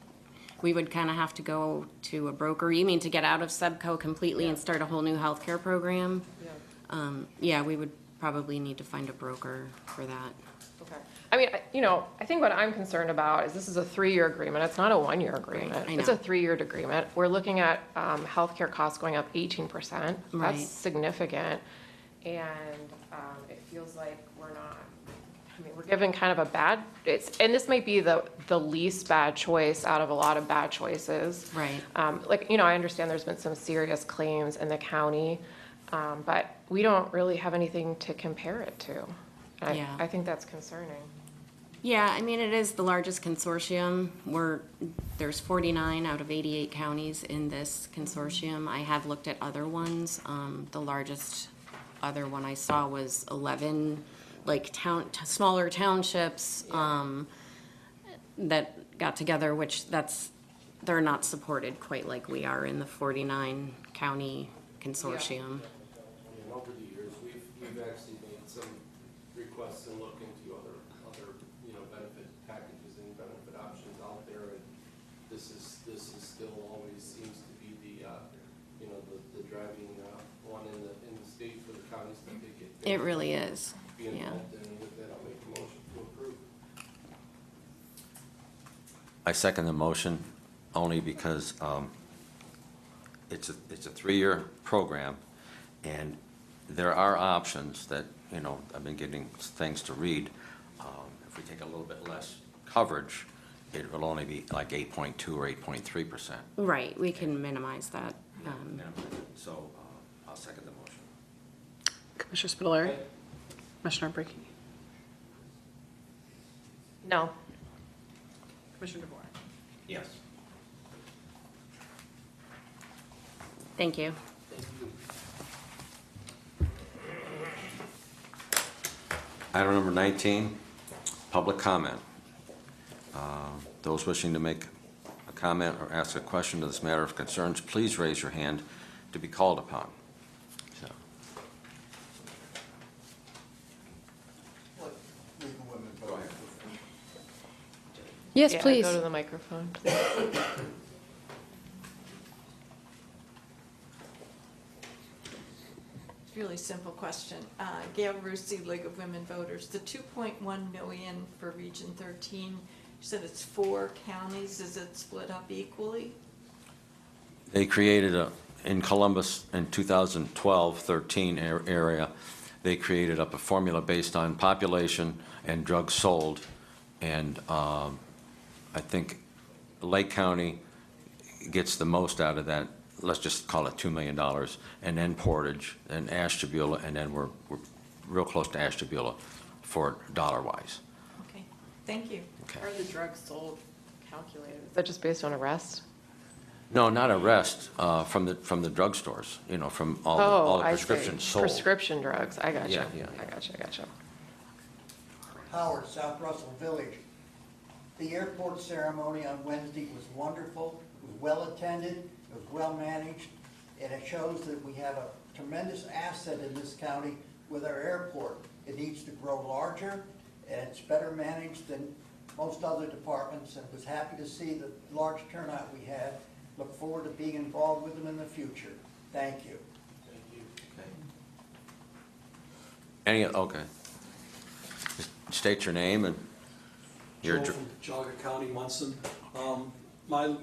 [SPEAKER 13] We would kind of have to go to a broker. You mean to get out of Subco completely and start a whole new healthcare program?
[SPEAKER 4] Yeah.
[SPEAKER 13] Yeah, we would probably need to find a broker for that.
[SPEAKER 4] Okay. I mean, I think what I'm concerned about is this is a 3-year agreement. It's not a 1-year agreement.
[SPEAKER 13] Right, I
[SPEAKER 4] It's
[SPEAKER 13] know.
[SPEAKER 4] a 3-year agreement. We're looking at healthcare costs going up 18%.
[SPEAKER 13] Right.
[SPEAKER 4] That's significant. And it feels like we're not, I mean, we're given kind of a bad, and this might be the least bad choice out of a lot of bad choices.
[SPEAKER 13] Right.
[SPEAKER 4] I understand there's been some serious claims in the county, but we don't really have anything to compare it to. And
[SPEAKER 13] Yeah.
[SPEAKER 4] I think that's concerning.
[SPEAKER 13] Yeah, I mean, it is the largest consortium. There's 49 out of 88 counties in this consortium. I have looked at other ones. The largest other one I saw was 11, like smaller townships that got together, which they're not supported quite like we are in the 49 county consortium.
[SPEAKER 3] And over the years, we've actually made some requests and looked into other benefit packages and benefit options out there, and this is still always seems to be the driving one in the state for the counties that they get.
[SPEAKER 13] It really is,
[SPEAKER 3] Be
[SPEAKER 13] yeah.
[SPEAKER 3] involved in, and with that, I'll make a motion to approve.
[SPEAKER 1] I second the motion only because it's a 3-year program, and there are options that, I've been getting things to read. If we take a little bit less coverage, it will only be like 8.2 or 8.3%.
[SPEAKER 13] Right, we can minimize that.
[SPEAKER 1] So I'll second the motion.
[SPEAKER 9] Commissioner Spitaleri? Commissioner Brackey?
[SPEAKER 4] No.
[SPEAKER 9] Commissioner DeVore?
[SPEAKER 1] Yes.
[SPEAKER 13] Thank you.
[SPEAKER 1] Item number 19, public comment. Those wishing to make a comment or ask a question to this matter of concerns, please raise your hand to be called upon. So, go ahead.
[SPEAKER 2] Yes,
[SPEAKER 4] Yeah,
[SPEAKER 2] please.
[SPEAKER 4] Go to the microphone, please.
[SPEAKER 14] Really simple question. Gail Rusi, League of Women Voters. The 2.1 million for Region 13, you said it's 4 counties. Is it split up equally?
[SPEAKER 1] They created in Columbus in 2012-13 area, they created up a formula based on population and drugs sold. And I think Lake County gets the most out of that. Let's just call it $2 million, and then Portage, and Ashtabula, and then we're real close to Ashtabula for dollar-wise.
[SPEAKER 14] Okay, thank you.
[SPEAKER 1] Okay.
[SPEAKER 4] Are the drugs sold calculated? Is that just based on arrest?
[SPEAKER 1] No, not arrest, from the drugstores, from all the
[SPEAKER 4] I see.
[SPEAKER 1] prescriptions sold.
[SPEAKER 4] Prescription drugs, I got you.
[SPEAKER 1] Yeah, yeah.
[SPEAKER 4] I got you.
[SPEAKER 15] Howard, South Russell Village. The airport ceremony on Wednesday was wonderful, it was well attended, it was well managed, and it shows that we have a tremendous asset in this county with our airport. It needs to grow larger, and it's better managed than most other departments, and was happy to see the large turnout we had. Look forward to being involved with them in the future. Thank you.
[SPEAKER 3] Thank you.
[SPEAKER 1] Okay. Just state your name and your
[SPEAKER 16] Joe from Geauga County, Munson. My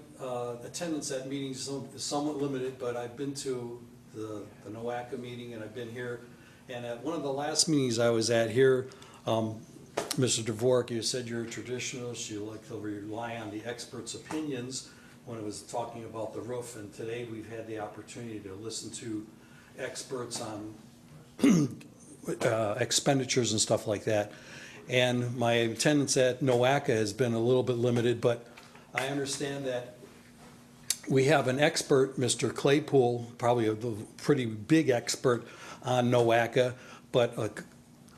[SPEAKER 16] attendance at meetings is somewhat limited, but I've been to the NOACA meeting, and I've been here. And at one of the last meetings I was at here, Mr. Dvorak, you said you're a traditionalist, you like to rely on the experts' opinions when it was talking about the roof. And today we've had the opportunity to listen to experts on expenditures and stuff like that. And my attendance at NOACA has been a little bit limited, but I understand that we have an expert, Mr. Claypool, probably a pretty big expert on NOACA, but a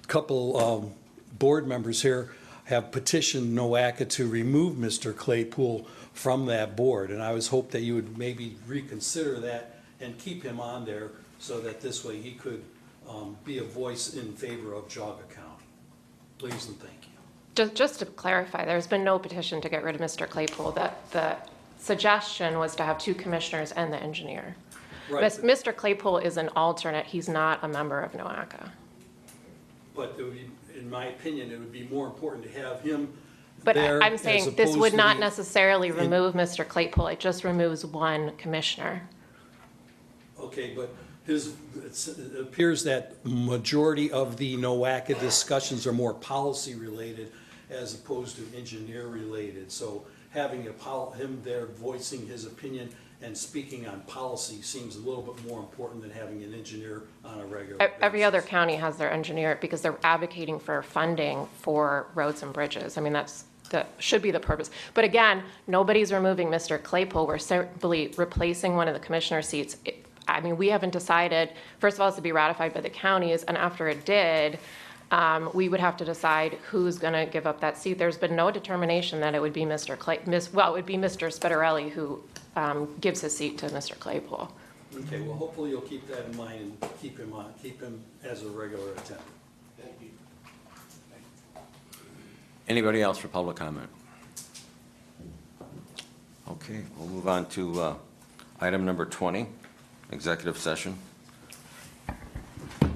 [SPEAKER 16] couple board members here have petitioned NOACA to remove Mr. Claypool from that board. And I was hoping that you would maybe reconsider that and keep him on there so that this way he could be a voice in favor of Geauga County. Please and thank you.
[SPEAKER 4] Just to clarify, there's been no petition to get rid of Mr. Claypool. That the suggestion was to have 2 commissioners and the engineer.
[SPEAKER 16] Right.
[SPEAKER 4] Mr. Claypool is an alternate. He's not a member of NOACA.
[SPEAKER 16] But it would be, in my opinion, it would be more important to have him
[SPEAKER 4] But
[SPEAKER 16] there
[SPEAKER 4] I'm
[SPEAKER 16] as
[SPEAKER 4] saying this
[SPEAKER 16] opposed
[SPEAKER 4] would
[SPEAKER 16] to
[SPEAKER 4] not
[SPEAKER 16] the-
[SPEAKER 4] necessarily remove Mr. Claypool. It just removes 1 commissioner.
[SPEAKER 16] Okay, but it appears that majority of the NOACA discussions are more policy-related as opposed to engineer-related. So having him there voicing his opinion and speaking on policy seems a little bit more important than having an engineer on a regular basis.
[SPEAKER 4] Every other county has their engineer because they're advocating for funding for roads and bridges. I mean, that should be the purpose. But again, nobody's removing Mr. Claypool. We're simply replacing one of the commissioner seats. I mean, we haven't decided, first of all, it's to be ratified by the counties, and after it did, we would have to decide who's going to give up that seat. There's been no determination that it would be Mr. Well, it would be Mr. Spitarelli who gives his seat to Mr. Claypool.
[SPEAKER 16] Okay, well, hopefully you'll keep that in mind and keep him as a regular attendant. Thank you.
[SPEAKER 1] Anybody else for public comment? Okay, we'll move on to item number 20, executive session,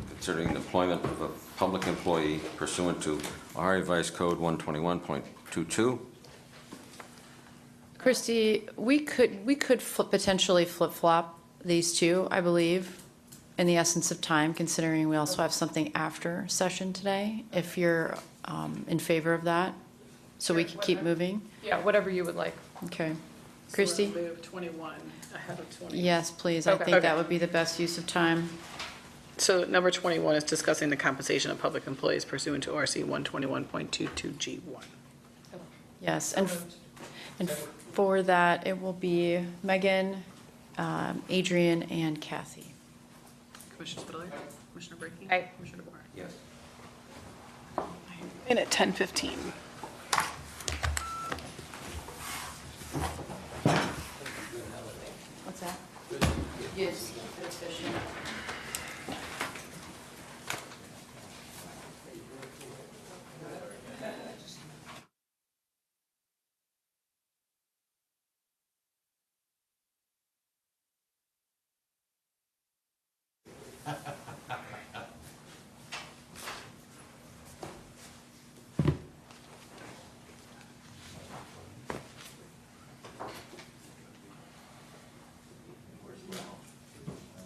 [SPEAKER 1] considering the employment of a public employee pursuant to Ohio Revised Code 121.22.
[SPEAKER 2] Christie, we could potentially flip-flop these two, I believe, in the essence of time, considering we also have something after session today, if you're in favor of that, so we can keep moving.
[SPEAKER 4] Yeah, whatever you would like.
[SPEAKER 2] Okay. Christie?
[SPEAKER 9] So we'll move 21 ahead of 20.
[SPEAKER 2] Yes, please. I
[SPEAKER 9] Okay.
[SPEAKER 2] think that
[SPEAKER 9] Okay.
[SPEAKER 2] would be the best use of time.
[SPEAKER 9] So number 21 is discussing the compensation of public employees pursuant to RC 121.22G1.
[SPEAKER 2] Yes, and for that, it will be Megan, Adrian, and Kathy.
[SPEAKER 9] Commissioner Spudler. Commissioner Brackey.
[SPEAKER 4] Aye.
[SPEAKER 9] Commissioner DeBoer.
[SPEAKER 1] Yes.
[SPEAKER 9] And at 10:15.
[SPEAKER 2] What's that? Yes.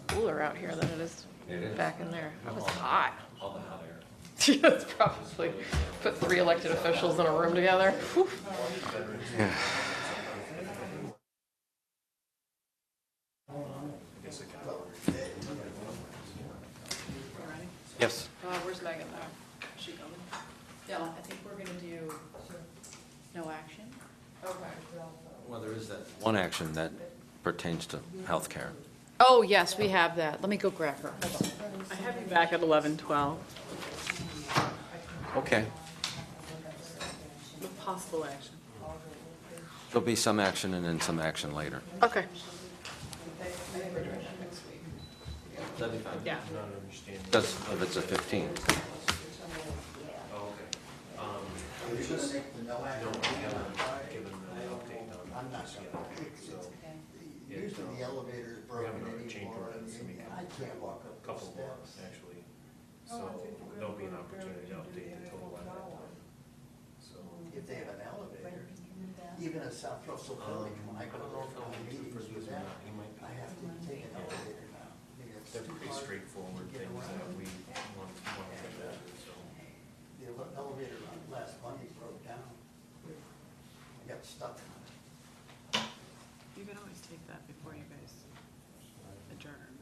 [SPEAKER 4] Cooler out here than it is
[SPEAKER 1] It is.
[SPEAKER 4] back in there. It was hot.
[SPEAKER 1] All the hot air.
[SPEAKER 4] Yeah, it's probably put 3 elected officials in a room together. Whew.
[SPEAKER 1] Yes.
[SPEAKER 9] Where's Megan now? Is she coming?
[SPEAKER 2] Yeah, I think we're gonna do no action.
[SPEAKER 9] Okay.
[SPEAKER 1] Well, there is that one action that pertains to healthcare.
[SPEAKER 2] Oh, yes, we have that. Let me go grab her.
[SPEAKER 9] I have you back at 11:12.
[SPEAKER 1] Okay.
[SPEAKER 9] With possible action.
[SPEAKER 1] There'll be some action and then some action later.
[SPEAKER 9] Okay.
[SPEAKER 1] That'd be fine.
[SPEAKER 9] Yeah.
[SPEAKER 1] That's if it's a 15.
[SPEAKER 15] Usually the elevator is broken anymore, and I can't walk up the
[SPEAKER 6] Couple more,
[SPEAKER 15] steps.
[SPEAKER 6] actually. So there'll be an opportunity to update the total at that time. So.
[SPEAKER 15] If they have an elevator, even in South Russell Village, when I go to town meetings with that, I have to take an elevator now. I mean, it's
[SPEAKER 6] They're
[SPEAKER 15] too
[SPEAKER 6] pretty
[SPEAKER 15] hard
[SPEAKER 6] straightforward
[SPEAKER 15] to get
[SPEAKER 6] things
[SPEAKER 15] around.
[SPEAKER 6] that we want to do, so.
[SPEAKER 15] The elevator last Monday broke down. I got stuck on it.
[SPEAKER 9] You can always take that before you guys adjourn,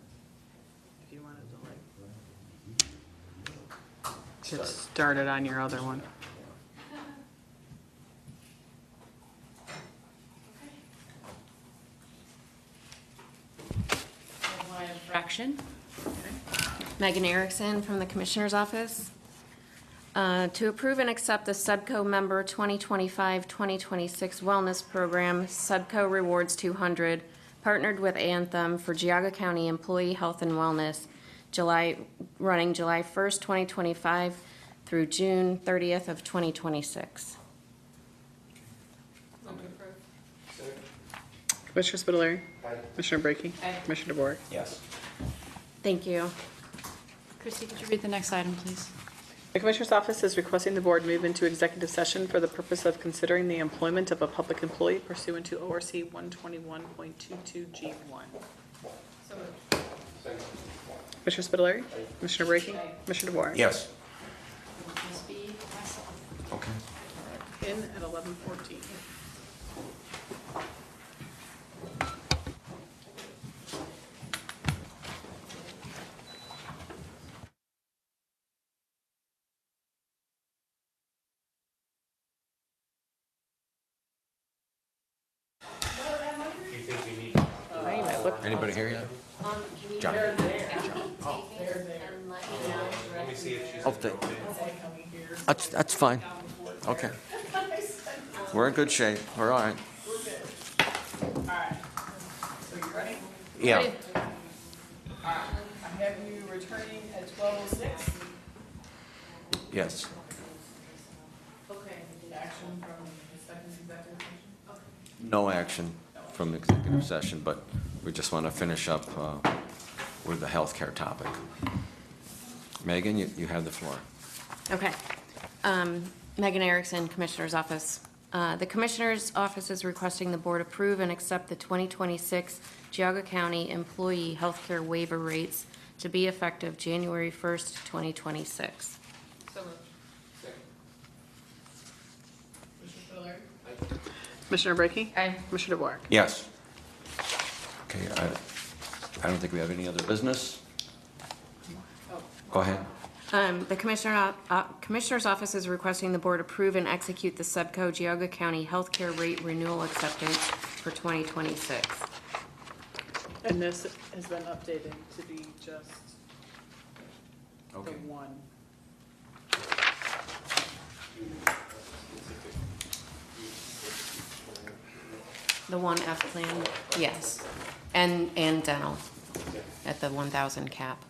[SPEAKER 9] if you wanted to like. Get started on your other one.
[SPEAKER 2] Action.
[SPEAKER 13] Megan Erickson from the Commissioner's Office. To approve and accept the Subco Member 2025-2026 Wellness Program, Subco Rewards 200, partnered with Anthem for Geauga County Employee Health and Wellness, running July 1st, 2025 through June 30th of 2026.
[SPEAKER 9] Commissioner Spudler. Commissioner Brackey. Commissioner DeBoer.
[SPEAKER 1] Yes.
[SPEAKER 13] Thank you.
[SPEAKER 2] Christie, could you read the next item, please?
[SPEAKER 9] The Commissioner's Office is requesting the board move into executive session for the purpose of considering the employment of a public employee pursuant to ORC 121.22G1. Commissioner Spudler. Commissioner Brackey. Commissioner DeBoer.
[SPEAKER 1] Yes.
[SPEAKER 2] Ms. B, myself.
[SPEAKER 1] Okay.
[SPEAKER 9] In at 11:14.
[SPEAKER 1] Anybody here yet? John.
[SPEAKER 6] Let me see if she's.
[SPEAKER 1] I'll take- That's fine. Okay. We're in good shape. We're all right.
[SPEAKER 9] Alright, so you ready?
[SPEAKER 1] Yeah.
[SPEAKER 9] Alright, I have you returning at 12:06.
[SPEAKER 1] Yes.
[SPEAKER 9] Okay. Action from the second executive session?
[SPEAKER 1] No action from executive session, but we just want to finish up with the healthcare topic. Megan, you have the floor.
[SPEAKER 13] Okay. Megan Erickson, Commissioner's Office. The Commissioner's Office is requesting the board approve and accept the 2026 Geauga County Employee Healthcare Waiver Rates to be effective January 1st, 2026.
[SPEAKER 9] So moved. Commissioner Spudler. Commissioner Brackey?
[SPEAKER 4] Aye.
[SPEAKER 9] Commissioner DeWark?
[SPEAKER 1] Yes. Okay, I don't think we have any other business. Go ahead.
[SPEAKER 13] The Commissioner's Office is requesting the board approve and execute the Subco Geauga County Healthcare Rate Renewal Acceptance for 2026.
[SPEAKER 9] And this has been updated to be just the
[SPEAKER 1] Okay.
[SPEAKER 9] one.
[SPEAKER 13] The 1F plan, yes, and dental at the 1,000 cap.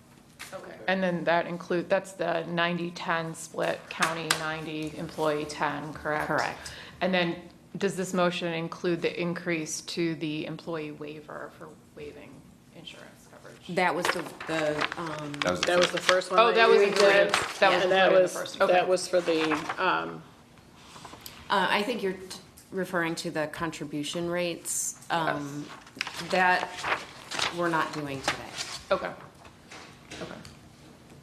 [SPEAKER 4] Okay. And then that's the 90-10 split, county 90, employee 10, correct?
[SPEAKER 13] Correct.
[SPEAKER 4] And then, does this motion include the increase to the employee waiver for waiving insurance coverage?
[SPEAKER 13] That was the
[SPEAKER 9] That was the first one.
[SPEAKER 4] Oh, that was
[SPEAKER 9] you
[SPEAKER 4] included.
[SPEAKER 9] did.
[SPEAKER 4] That was
[SPEAKER 9] And that
[SPEAKER 4] included in the
[SPEAKER 9] was,
[SPEAKER 4] first. Okay.
[SPEAKER 9] that was for the,
[SPEAKER 13] I think you're referring to the contribution rates. That we're not doing today.
[SPEAKER 4] Okay. Okay.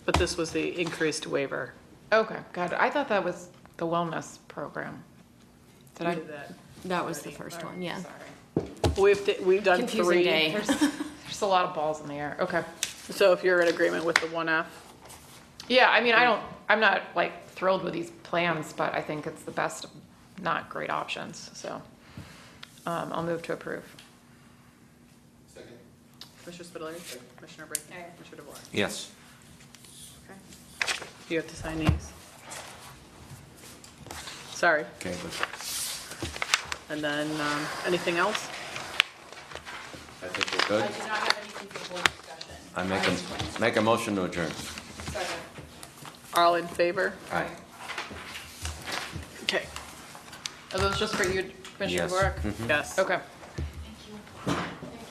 [SPEAKER 9] but this was the increased waiver.
[SPEAKER 4] Okay, got it. I thought that was the wellness program. Did I?
[SPEAKER 13] That was the first one, yeah.
[SPEAKER 4] Sorry.
[SPEAKER 9] We've done
[SPEAKER 13] Confusing
[SPEAKER 9] three.
[SPEAKER 13] day.
[SPEAKER 4] There's a lot of balls in the air. Okay.
[SPEAKER 9] So if you're in agreement with the 1F,
[SPEAKER 4] Yeah, I mean, I'm not like thrilled with these plans, but I think it's the best of not great options, so. I'll move to approve.
[SPEAKER 3] Second.
[SPEAKER 9] Commissioner Spitaleri? Commissioner Brackey? Commissioner DeWark?
[SPEAKER 1] Yes.
[SPEAKER 9] Okay. You have to sign these. Sorry.
[SPEAKER 1] Okay, but
[SPEAKER 9] And then, anything else?
[SPEAKER 1] I think we're good.
[SPEAKER 5] I do not have anything for board discussion.
[SPEAKER 1] I make a motion to adjourn.
[SPEAKER 9] All in favor?
[SPEAKER 1] Aye.
[SPEAKER 9] Okay.
[SPEAKER 4] Are those just for you, Commissioner
[SPEAKER 1] Yes.
[SPEAKER 4] Warwick?
[SPEAKER 9] Yes.
[SPEAKER 4] Okay.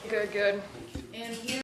[SPEAKER 4] Good, good.
[SPEAKER 5] And here